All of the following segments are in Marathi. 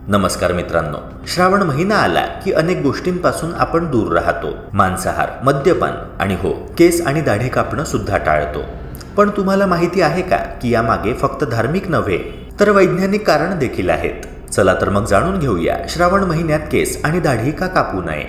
नमस्कार मित्रांनो, श्रावण महिना आला की अनेक गोष्टींपासून आपण दूर राहतो. मांसाहार, मद्यपान आणि हो, केस आणि दाढी कापणं सुद्धा टाळतो. पण तुम्हाला माहिती आहे का की यामागे फक्त धार्मिक नव्हे तर वैज्ञानिक कारण देखील आहेत. चला तर मग जाणून घेऊया श्रावण महिन्यात केस आणि दाढी का कापू नये.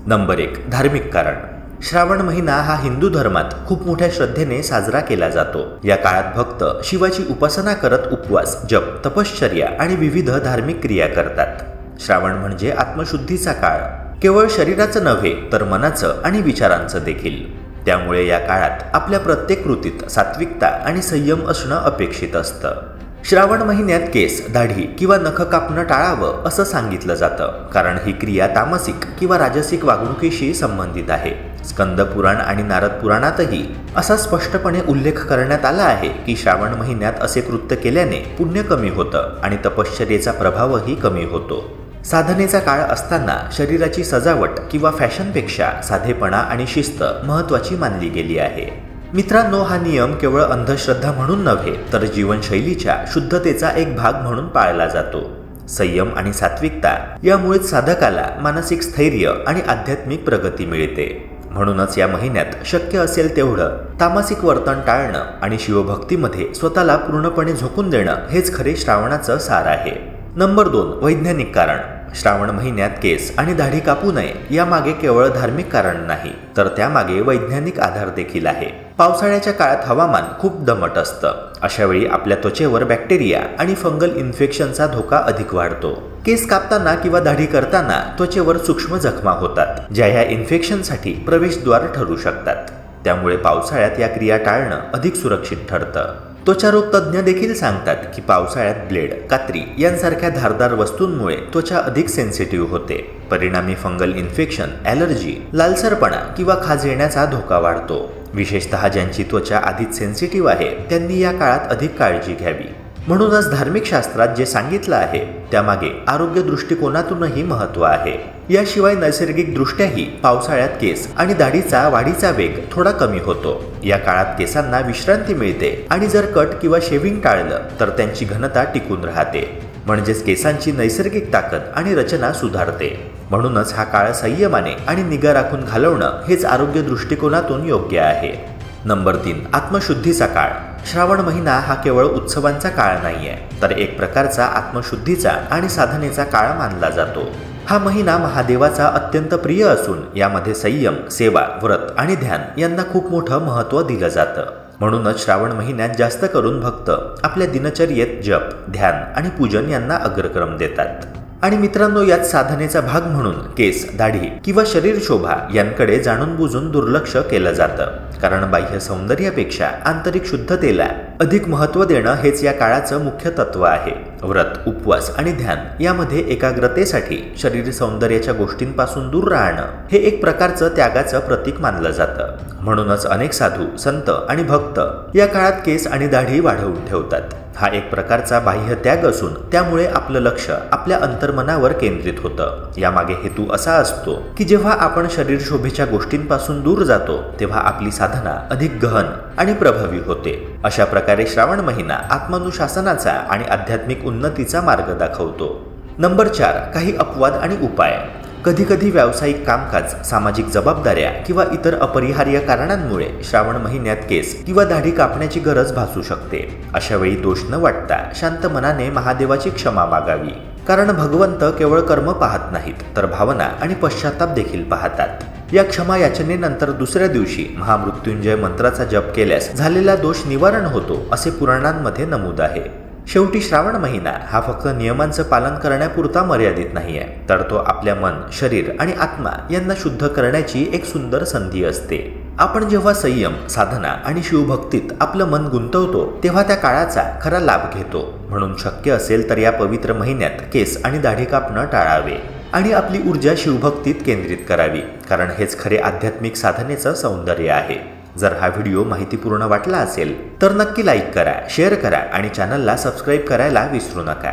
नंबर 1, धार्मिक कारण. श्रावण महिना हा हिंदू धर्मात खूप मोठ्या श्रद्धेने साजरा केला जातो. या काळात भक्त शिवाची उपासना करत उपवास, जप, तपश्चर्या आणि विविध धार्मिक क्रिया करतात. श्रावण म्हणजे आत्मशुद्धीचा काळ, केवळ शरीराचं नव्हे तर मनाचं आणि विचारांचं देखील. त्यामुळे या काळात आपल्या प्रत्येक कृतीत सात्विकता आणि संयम असणं अपेक्षित असतं. श्रावण महिन्यात केस, दाढी किंवा नख कापणं टाळावं असं सांगितलं जातं, कारण ही क्रिया तामसिक किंवा राजसिक वागणुकीशी संबंधित आहे. स्कंद पुराण आणि नारद पुराणातही असा स्पष्टपणे उल्लेख करण्यात आला आहे की श्रावण महिन्यात असे कृत्य केल्याने पुण्य कमी होतं आणि तपश्चर्येचा प्रभावही कमी होतो. साधनेचा काळ असताना शरीराची सजावट किंवा फॅशनपेक्षा साधेपणा आणि शिस्त महत्त्वाची मानली गेली आहे. मित्रांनो, हा नियम केवळ अंधश्रद्धा म्हणून नव्हे तर जीवनशैलीच्या शुद्धतेचा एक भाग म्हणून पाळला जातो. संयम आणि सात्विकता यामुळेच साधकाला मानसिक स्थैर्य आणि आध्यात्मिक प्रगती मिळते. म्हणूनच या महिन्यात शक्य असेल तेवढं तामसिक वर्तन टाळणं आणि शिवभक्तीमध्ये स्वतःला पूर्णपणे झोकून देणं हेच खरे श्रावणाचं सार आहे. नंबर 2, वैज्ञानिक कारण. श्रावण महिन्यात केस आणि दाढी कापू नये यामागे केवळ धार्मिक कारण नाही तर त्यामागे वैज्ञानिक आधार देखील आहे. पावसाळ्याच्या काळात हवामान खूप दमट असतं. अशावेळी आपल्या त्वचेवर बॅक्टेरिया आणि फंगल इन्फेक्शनचा धोका अधिक वाढतो. केस कापताना किंवा दाढी करताना त्वचेवर सूक्ष्म जखमा होतात, ज्या ह्या इन्फेक्शनसाठी प्रवेशद्वार ठरू शकतात. त्यामुळे पावसाळ्यात या क्रिया टाळणं अधिक सुरक्षित ठरतं. त्वचारोग तज्ज्ञ देखील सांगतात की पावसाळ्यात ब्लेड, कात्री यांसारख्या धारदार वस्तूंमुळे त्वचा अधिक सेन्सिटिव्ह होते. परिणामी फंगल इन्फेक्शन, ॲलर्जी, लालसरपणा किंवा खाज येण्याचा धोका वाढतो. विशेषतः ज्यांची त्वचा आधीच सेन्सिटिव्ह आहे त्यांनी या काळात अधिक काळजी घ्यावी. म्हणूनच धार्मिक शास्त्रात जे सांगितलं आहे त्यामागे आरोग्य दृष्टिकोनातूनही महत्त्व आहे. याशिवाय नैसर्गिक दृष्ट्याही पावसाळ्यात केस आणि दाढीचा वाढीचा वेग थोडा कमी होतो. या काळात केसांना विश्रांती मिळते आणि जर कट किंवा शेव्हिंग टाळलं तर त्यांची घनता टिकून राहते, म्हणजेच केसांची नैसर्गिक ताकद आणि रचना सुधारते. म्हणूनच हा काळ संयमाने आणि निगा राखून घालवणं हेच आरोग्य दृष्टिकोनातून योग्य आहे. नंबर 3, आत्मशुद्धीचा काळ. श्रावण महिना हा केवळ उत्सवांचा काळ नाहीये तर एक प्रकारचा आत्मशुद्धीचा आणि साधनेचा काळ मानला जातो. हा महिना महादेवाचा अत्यंत प्रिय असून यामध्ये संयम, सेवा, व्रत आणि ध्यान यांना खूप मोठं महत्त्व दिलं जातं. म्हणूनच श्रावण महिन्यात जास्त करून भक्त आपल्या दिनचर्येत जप, ध्यान आणि पूजन यांना अग्रक्रम देतात. आणि मित्रांनो, यात साधनेचा भाग म्हणून केस, दाढी किंवा शरीर शोभा यांकडे जाणून बुजून दुर्लक्ष केलं जातं, कारण बाह्य सौंदर्यापेक्षा आंतरिक शुद्धतेला अधिक महत्त्व देणं हेच या काळाचं मुख्य तत्व आहे. व्रत, उपवास आणि ध्यान यामध्ये एकाग्रतेसाठी शरीर सौंदर्याच्या गोष्टींपासून दूर राहणं हे एक प्रकारचं त्यागाचं प्रतीक मानलं जातं. म्हणूनच अनेक साधू, संत आणि भक्त या काळात केस आणि दाढी वाढवून ठेवतात. हा एक प्रकारचा बाह्य त्याग असून त्यामुळे आपलं लक्ष आपल्या अंतर्मनावर केंद्रित होतं. यामागे हेतू असा असतो की जेव्हा आपण शरीर शोभेच्या गोष्टींपासून दूर जातो तेव्हा आपली साधना अधिक गहन आणि प्रभावी होते. अशा प्रकारे श्रावण महिना आत्मानुशासनाचा आणि आध्यात्मिक उन्नतीचा मार्ग दाखवतो. नंबर 4, काही अपवाद आणि उपाय. कधीकधी व्यावसायिक कामकाज, सामाजिक जबाबदाऱ्या किंवा इतर अपरिहार्य कारणांमुळे श्रावण महिन्यात केस किंवा दाढी कापण्याची गरज भासू शकते. अशावेळी दोष न वाटता शांत मनाने महादेवाची क्षमा मागावी, कारण भगवंत केवळ कर्म पाहत नाहीत तर भावना आणि पश्चाताप देखील पाहतात. या क्षमा याचनेनंतर दुसऱ्या दिवशी महामृत्युंजय मंत्राचा जप केल्यास झालेला दोष निवारण होतो असे पुराणांमध्ये नमूद आहे. शेवटी श्रावण महिना हा फक्त नियमांचं पालन करण्यापुरता मर्यादित नाहीये तर तो आपल्या मन, शरीर आणि आत्मा यांना शुद्ध करण्याची एक सुंदर संधी असते. आपण जेव्हा संयम, साधना आणि शिवभक्तीत आपलं मन गुंतवतो तेव्हा त्या काळाचा खरा लाभ घेतो. म्हणून शक्य असेल तर या पवित्र महिन्यात केस आणि दाढी कापणं टाळावे आणि आपली ऊर्जा शिवभक्तीत केंद्रित करावी, कारण हेच खरे आध्यात्मिक साधनेचं सौंदर्य आहे. जर हा व्हिडिओ माहितीपूर्ण वाटला असेल तर नक्की लाईक करा, शेअर करा आणि चॅनलला सबस्क्राईब करायला विसरू नका.